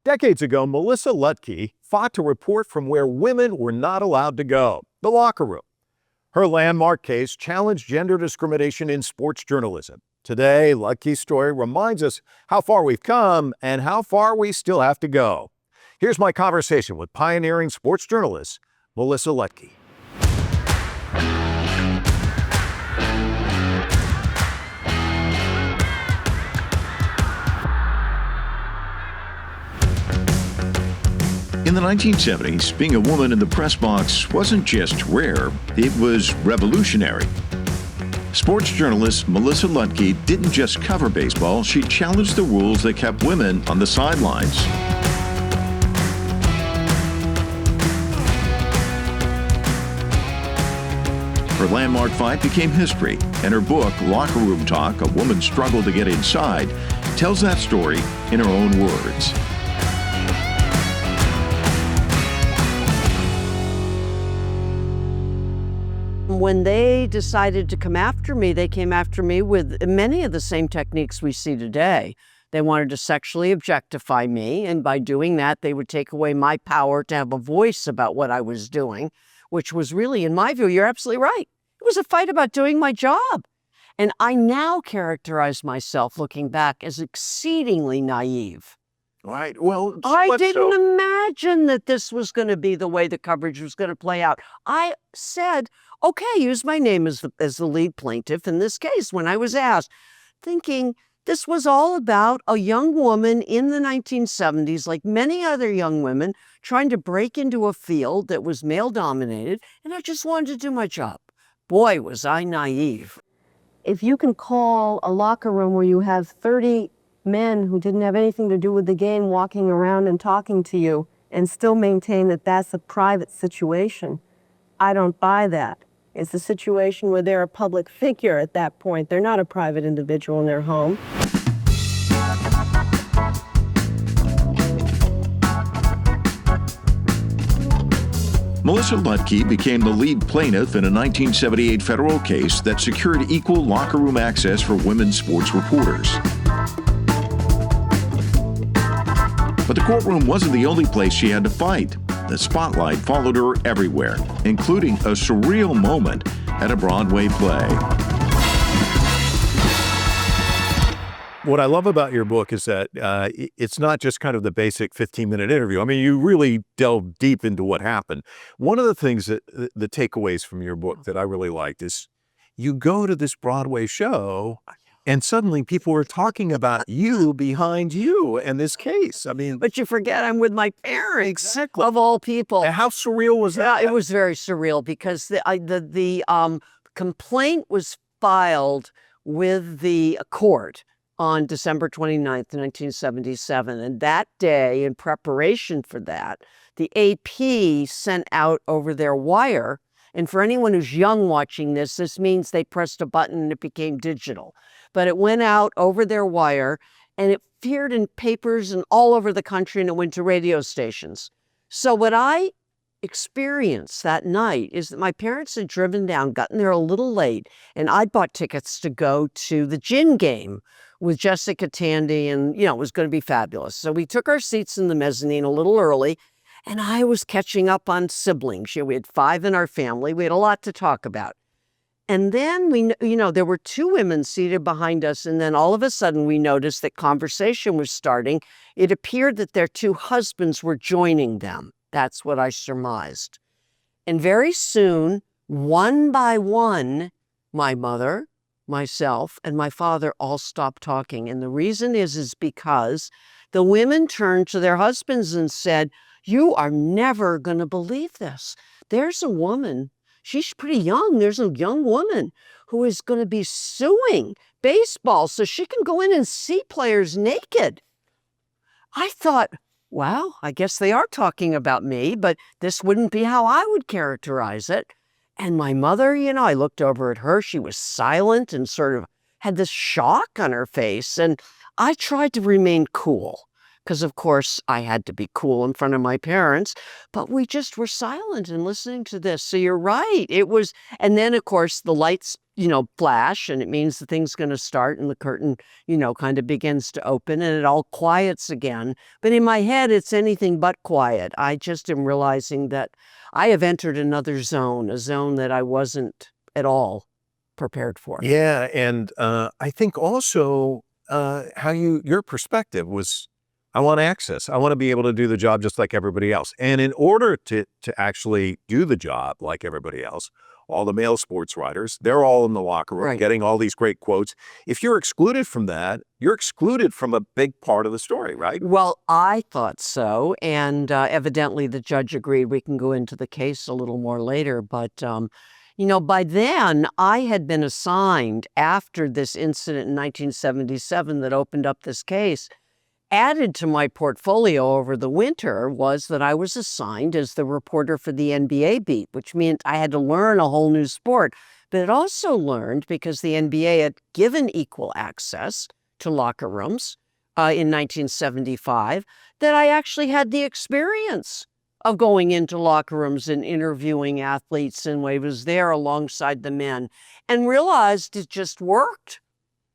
Decades ago, Melissa Ludtke fought to report from where women were not allowed to go, the locker room. Her landmark case challenged gender discrimination in sports journalism. Today, Ludtke's story reminds us how far we've come and how far we still have to go. Here's my conversation with pioneering sports journalist Melissa Ludtke. In the 1970s, being a woman in the press box wasn't just rare, it was revolutionary. Sports journalist Melissa Ludtke didn't just cover baseball, she challenged the rules that kept women on the sidelines. Her landmark fight became history, and her book, Locker Room Talk, A Woman's Struggle to Get Inside, tells that story in her own words. When they decided to come after me, they came after me with many of the same techniques we see today. They wanted to sexually objectify me, and by doing that, they would take away my power to have a voice about what I was doing, which was really, in my view, you're absolutely right. It was a fight about doing my job. And I now characterize myself, looking back, as exceedingly naive. Right. Well, I didn't imagine that this was going to be the way the coverage was going to play out. I said, okay, use my name as the lead plaintiff in this case when I was asked, thinking this was all about a young woman in the 1970s, like many other young women, trying to break into a field that was male-dominated, and I just wanted to do my job. Boy, was I naive. If you can call a locker room where you have 30 men who didn't have anything to do with the game walking around and talking to you and still maintain that that's a private situation, I don't buy that. It's a situation where they're a public figure at that point. They're not a private individual in their home. Melissa Ludtke became the lead plaintiff in a 1978 federal case that secured equal locker room access for women sports reporters. But the courtroom wasn't the only place she had to fight. The spotlight followed her everywhere, including a surreal moment at a Broadway play. What I love about your book is that it's not just kind of the basic 15-minute interview. I mean, you really delve deep into what happened. One of the things that the takeaways from your book that I really liked is you go to this Broadway show and suddenly people were talking about you behind you in this case. I mean, but you forget I'm with my parents, exactly, of all people. And how surreal was that? Yeah, it was very surreal because the complaint was filed with the court on December 29th, 1977. And that day, in preparation for that, the AP sent out over their wire. And for anyone who's young watching this means they pressed a button and it became digital. But it went out over their wire and it appeared in papers and all over the country, and it went to radio stations. So what I experienced that night is that my parents had driven down, gotten there a little late, and I'd bought tickets to go to the gin game with Jessica Tandy, and, it was going to be fabulous. So we took our seats in the mezzanine a little early, and I was catching up on siblings. We had 5 in our family. We had a lot to talk about. And then there were 2 women seated behind us, and then all of a sudden we noticed that conversation was starting. It appeared that their 2 husbands were joining them. That's what I surmised. And very soon, one by one, my mother, myself, and my father all stopped talking. And the reason is because the women turned to their husbands and said, "You are never going to believe this. There's a woman, she's pretty young, there's a young woman who is going to be suing baseball so she can go in and see players naked." I thought, wow, I guess they are talking about me, but this wouldn't be how I would characterize it. And my mother, I looked over at her. She was silent and sort of had this shock on her face. And I tried to remain cool because, of course, I had to be cool in front of my parents, but we just were silent and listening to this. So you're right. It was, and then, of course, the lights, flash, and it means the thing's going to start, and the curtain, kind of begins to open, and it all quiets again. But in my head, it's anything but quiet. I just am realizing that I have entered another zone, a zone that I wasn't at all prepared for. Yeah, and I think also how your perspective was, I want access. I want to be able to do the job just like everybody else. And in order to actually do the job like everybody else, all the male sports writers, they're all in the locker room Right. getting all these great quotes. If you're excluded from that, you're excluded from a big part of the story, right? Well, I thought so, and evidently the judge agreed. We can go into the case a little more later, but by then I had been assigned, after this incident in 1977 that opened up this case. Added to my portfolio over the winter was that I was assigned as the reporter for the NBA beat, which meant I had to learn a whole new sport. But it also learned, because the NBA had given equal access to locker rooms in 1975, that I actually had the experience of going into locker rooms and interviewing athletes, and I was there alongside the men, and realized it just worked.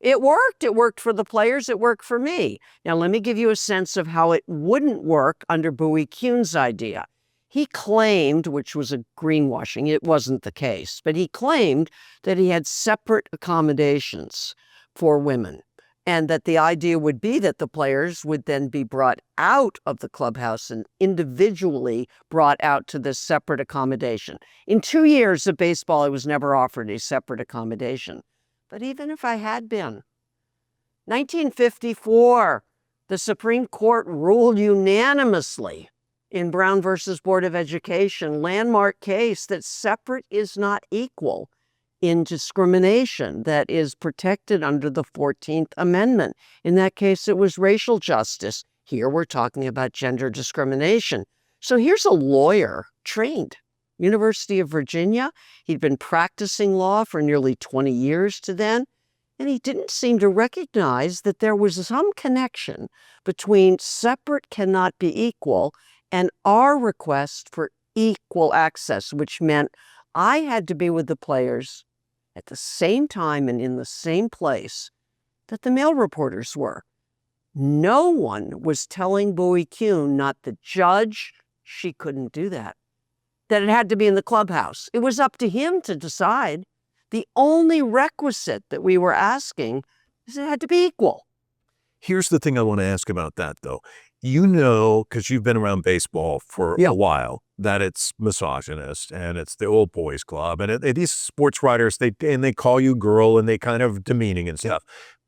It worked. It worked for the players. It worked for me. Now, let me give you a sense of how it wouldn't work under Bowie Kuhn's idea. He claimed, which was a greenwashing, it wasn't the case, but he claimed that he had separate accommodations for women, and that the idea would be that the players would then be brought out of the clubhouse and individually brought out to this separate accommodation. In 2 years of baseball, I was never offered a separate accommodation. But even if I had been, 1954, the Supreme Court ruled unanimously in Brown versus Board of Education, landmark case, that separate is not equal in discrimination that is protected under the 14th Amendment. In that case, it was racial justice. Here we're talking about gender discrimination. So here's a lawyer trained. University of Virginia. He'd been practicing law for nearly 20 years to then, and he didn't seem to recognize that there was some connection between separate cannot be equal and our request for equal access, which meant I had to be with the players at the same time and in the same place that the male reporters were. No one was telling Bowie Kuhn, not the judge, she couldn't do that, that it had to be in the clubhouse. It was up to him to decide. The only requisite that we were asking is it had to be equal. Here's the thing I want to ask about that, though. Because you've been around baseball for a while, that it's misogynist and it's the old boys club. And these sports writers, they call you girl, and they kind of demeaning and stuff.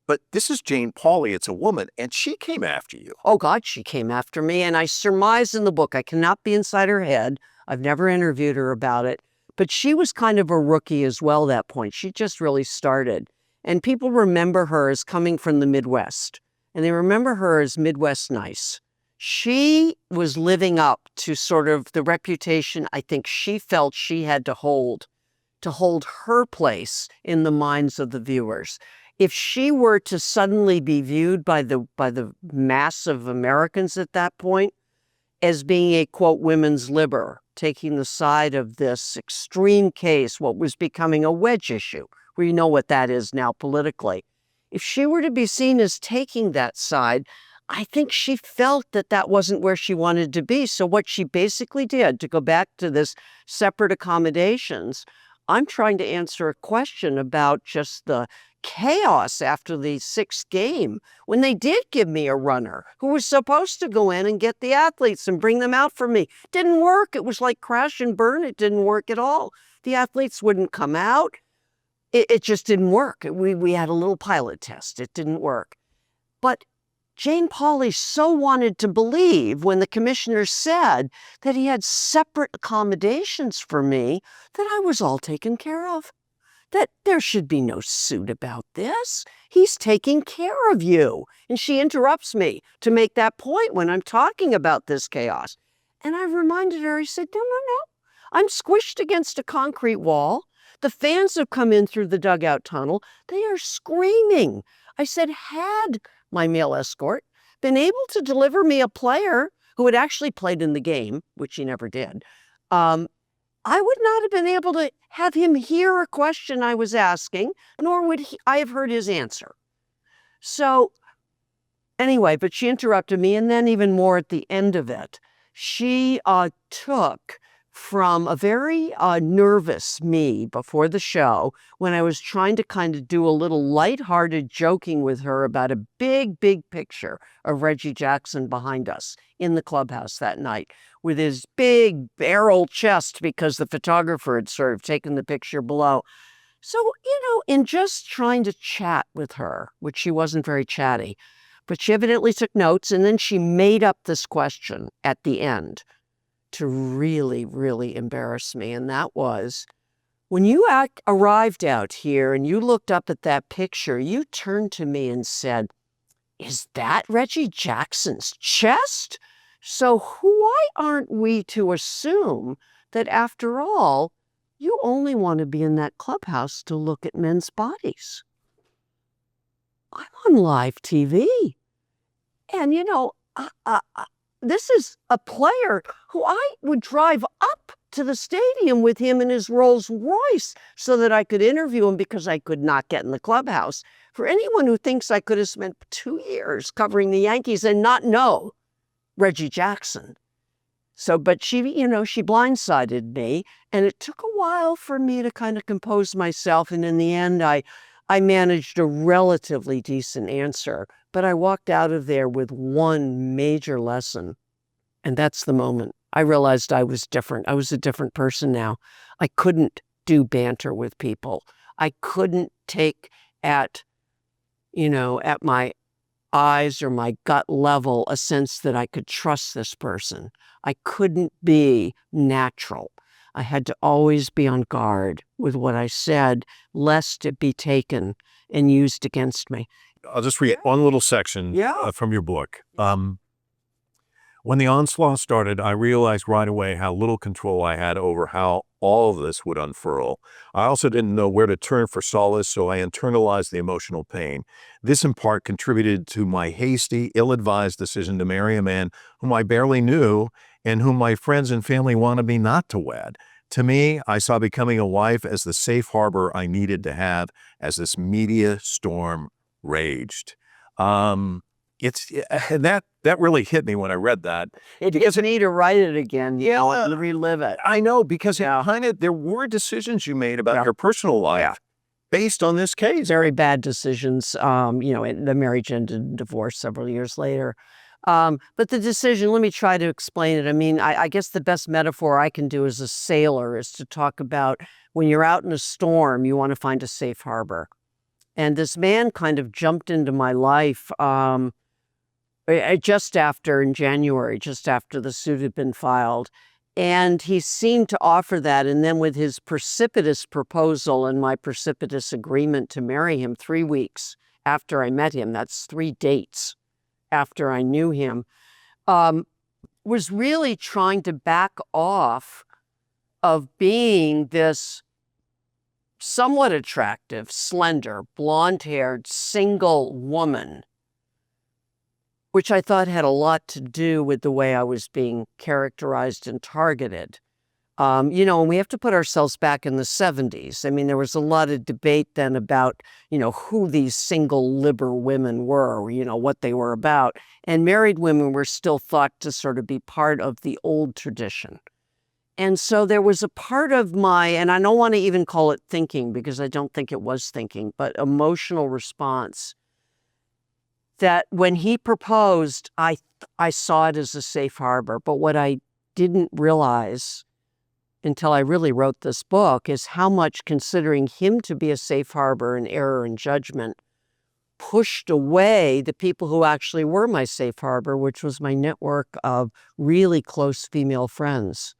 But this is Jane Pauley. It's a woman, and she came after you. Oh, God, she came after me. And I surmise in the book, I cannot be inside her head. I've never interviewed her about it. But she was kind of a rookie as well at that point. She just really started. And people remember her as coming from the Midwest. And they remember her as Midwest nice. She was living up to sort of the reputation I think she felt she had to hold her place in the minds of the viewers. If she were to suddenly be viewed by the mass of Americans at that point as being a, quote, women's libber, taking the side of this extreme case, what was becoming a wedge issue, we know what that is now politically. If she were to be seen as taking that side, I think she felt that that wasn't where she wanted to be. So what she basically did, to go back to this separate accommodations, I'm trying to answer a question about just the chaos after the sixth game, when they did give me a runner who was supposed to go in and get the athletes and bring them out for me. Didn't work. It was like crash and burn. It didn't work at all. The athletes wouldn't come out. It just didn't work. We had a little pilot test. It didn't work. But Jane Pauley so wanted to believe when the commissioner said that he had separate accommodations for me that I was all taken care of, that there should be no suit about this. He's taking care of you. And she interrupts me to make that point when I'm talking about this chaos. And I reminded her, I said, no. I'm squished against a concrete wall. The fans have come in through the dugout tunnel. They are screaming. I said, had my male escort been able to deliver me a player who had actually played in the game, which he never did, I would not have been able to have him hear a question I was asking, nor would I have heard his answer. So anyway, but she interrupted me, and then even more at the end of it, she took from a very nervous me before the show, when I was trying to kind of do a little lighthearted joking with her about a big, big picture of Reggie Jackson behind us in the clubhouse that night, with his big barrel chest because the photographer had sort of taken the picture below. So, in just trying to chat with her, which she wasn't very chatty, but she evidently took notes, and then she made up this question at the end to really, really embarrass me. And that was, when you arrived out here and you looked up at that picture, you turned to me and said, "Is that Reggie Jackson's chest? So why aren't we to assume that after all, you only want to be in that clubhouse to look at men's bodies? I'm on live TV. And, this is a player who I would drive up to the stadium with him in his Rolls Royce so that I could interview him, because I could not get in the clubhouse. For anyone who thinks I could have spent 2 years covering the Yankees and not know Reggie Jackson." So, but she blindsided me, and it took a while for me to kind of compose myself. And in the end, I managed a relatively decent answer, but I walked out of there with one major lesson. And that's the moment I realized I was different. I was a different person now. I couldn't do banter with people. I couldn't take at my eyes or my gut level a sense that I could trust this person. I couldn't be natural. I had to always be on guard with what I said, lest it be taken and used against me. I'll just read one little section from your book. When the onslaught started, I realized right away how little control I had over how all of this would unfurl. I also didn't know where to turn for solace, so I internalized the emotional pain. This, in part, contributed to my hasty, ill-advised decision to marry a man whom I barely knew and whom my friends and family wanted me not to wed. To me, I saw becoming a wife as the safe harbor I needed to have as this media storm raged. That really hit me when I read that. It gives me to write it again, and relive it. I know, because there were decisions you made about your personal life based on this case. Very bad decisions. The marriage ended in divorce several years later. But the decision, let me try to explain it. I mean, I guess the best metaphor I can do as a sailor is to talk about when you're out in a storm, you want to find a safe harbor. And this man kind of jumped into my life in January, just after the suit had been filed. And he seemed to offer that. And then with his precipitous proposal and my precipitous agreement to marry him 3 weeks after I met him, that's 3 dates after I knew him, was really trying to back off of being this somewhat attractive, slender, blonde-haired, single woman, which I thought had a lot to do with the way I was being characterized and targeted. And we have to put ourselves back in the 70s. I mean, there was a lot of debate then about, who these single liberal women were, what they were about. And married women were still thought to sort of be part of the old tradition. And so there was a part of my, and I don't want to even call it thinking, because I don't think it was thinking, but emotional response, that when he proposed, I saw it as a safe harbor. But what I didn't realize until I really wrote this book is how much, considering him to be a safe harbor and error in judgment, pushed away the people who actually were my safe harbor, which was my network of really close female friends.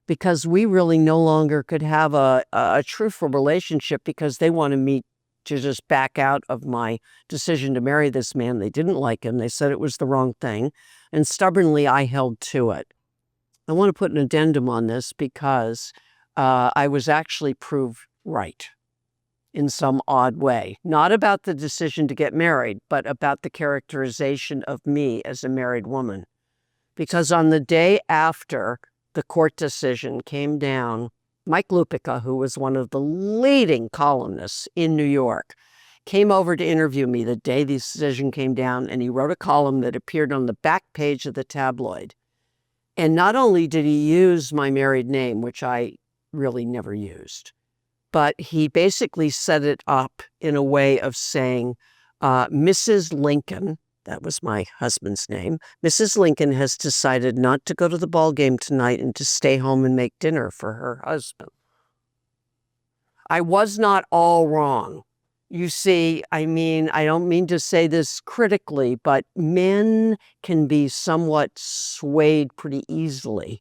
Because we really no longer could have a truthful relationship, because they wanted me to just back out of my decision to marry this man. They didn't like him. They said it was the wrong thing. And stubbornly, I held to it. I want to put an addendum on this, because I was actually proved right. in some odd way. Not about the decision to get married, but about the characterization of me as a married woman. Because on the day after the court decision came down, Mike Ludtke, who was one of the leading columnists in New York, came over to interview me the day the decision came down, and he wrote a column that appeared on the back page of the tabloid. And not only did he use my married name, which I really never used, but he basically set it up in a way of saying, Mrs. Lincoln, that was my husband's name, Mrs. Lincoln has decided not to go to the ball game tonight and to stay home and make dinner for her husband. I was not all wrong. You see, I mean, I don't mean to say this critically, but men can be somewhat swayed pretty easily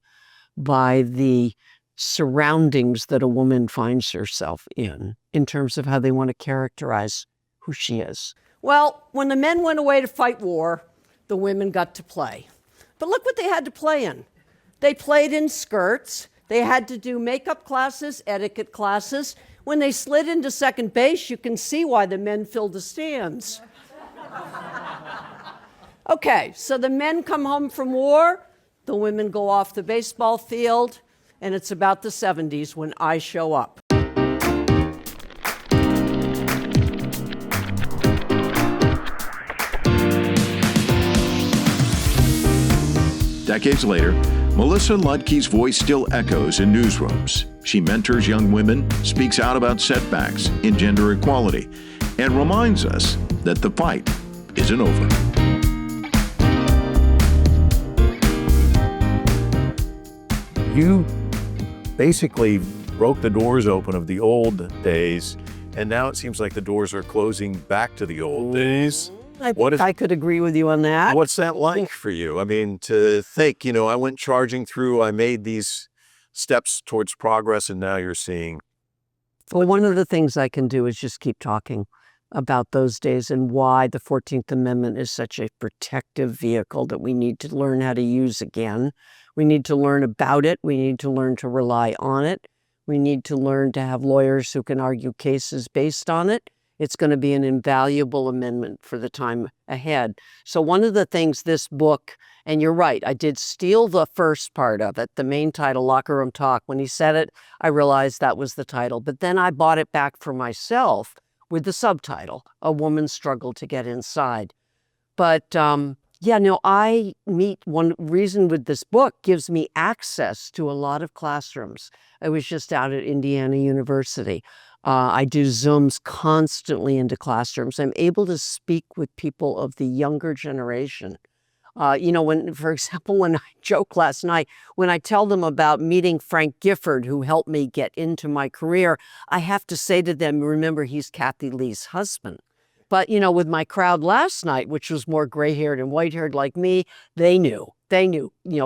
by the surroundings that a woman finds herself in terms of how they want to characterize who she is. Well, when the men went away to fight war, the women got to play. But look what they had to play in. They played in skirts. They had to do makeup classes, etiquette classes. When they slid into second base, you can see why the men filled the stands. Okay, so the men come home from war, the women go off the baseball field, and it's about the 70s when I show up. Decades later, Melissa Ludtke's voice still echoes in newsrooms. She mentors young women, speaks out about setbacks in gender equality, and reminds us that the fight isn't over. You basically broke the doors open of the old days, and now it seems like the doors are closing back to the old days. I could agree with you on that. What's that like for you? I mean, to think, I went charging through, I made these steps towards progress, and now you're seeing. Well, one of the things I can do is just keep talking about those days and why the 14th Amendment is such a protective vehicle that we need to learn how to use again. We need to learn about it. We need to learn to rely on it. We need to learn to have lawyers who can argue cases based on it. It's going to be an invaluable amendment for the time ahead. So one of the things this book, and you're right, I did steal the first part of it, the main title, Locker Room Talk. When he said it, I realized that was the title. But then I bought it back for myself with the subtitle, A Woman's Struggle to Get Inside. But I meet one reason with this book gives me access to a lot of classrooms. I was just out at Indiana University. I do Zooms constantly into classrooms. I'm able to speak with people of the younger generation. For example, when I joked last night, when I tell them about meeting Frank Gifford, who helped me get into my career, I have to say to them, remember, he's Kathy Lee's husband. But, with my crowd last night, which was more gray-haired and white-haired like me, they knew,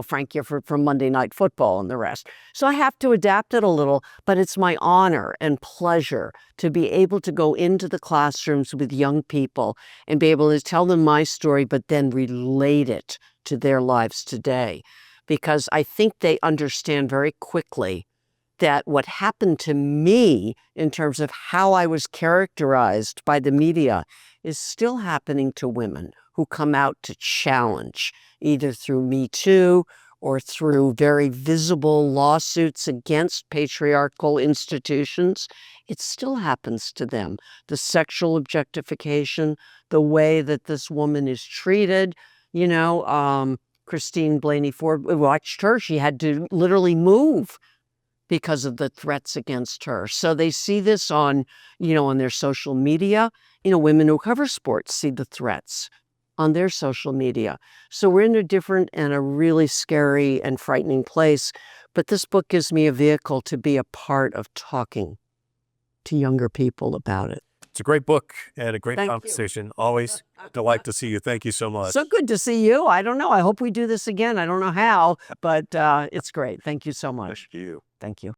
Frank Gifford from Monday Night Football and the rest. So I have to adapt it a little, but it's my honor and pleasure to be able to go into the classrooms with young people and be able to tell them my story, but then relate it to their lives today. Because I think they understand very quickly that what happened to me in terms of how I was characterized by the media is still happening to women who come out to challenge, either through Me Too or through very visible lawsuits against patriarchal institutions. It still happens to them. The sexual objectification, the way that this woman is treated, Christine Blaney Ford, we watched her. She had to literally move because of the threats against her. So they see this on their social media. Women who cover sports see the threats on their social media. So we're in a different and a really scary and frightening place. But this book gives me a vehicle to be a part of talking to younger people about it. It's a great book and a great Thank conversation. Always a delight to see you. Thank you so much. So good to see you. I don't know. I hope we do this again. I don't know how, but it's great. Thank you so much. Thank you. Thank you.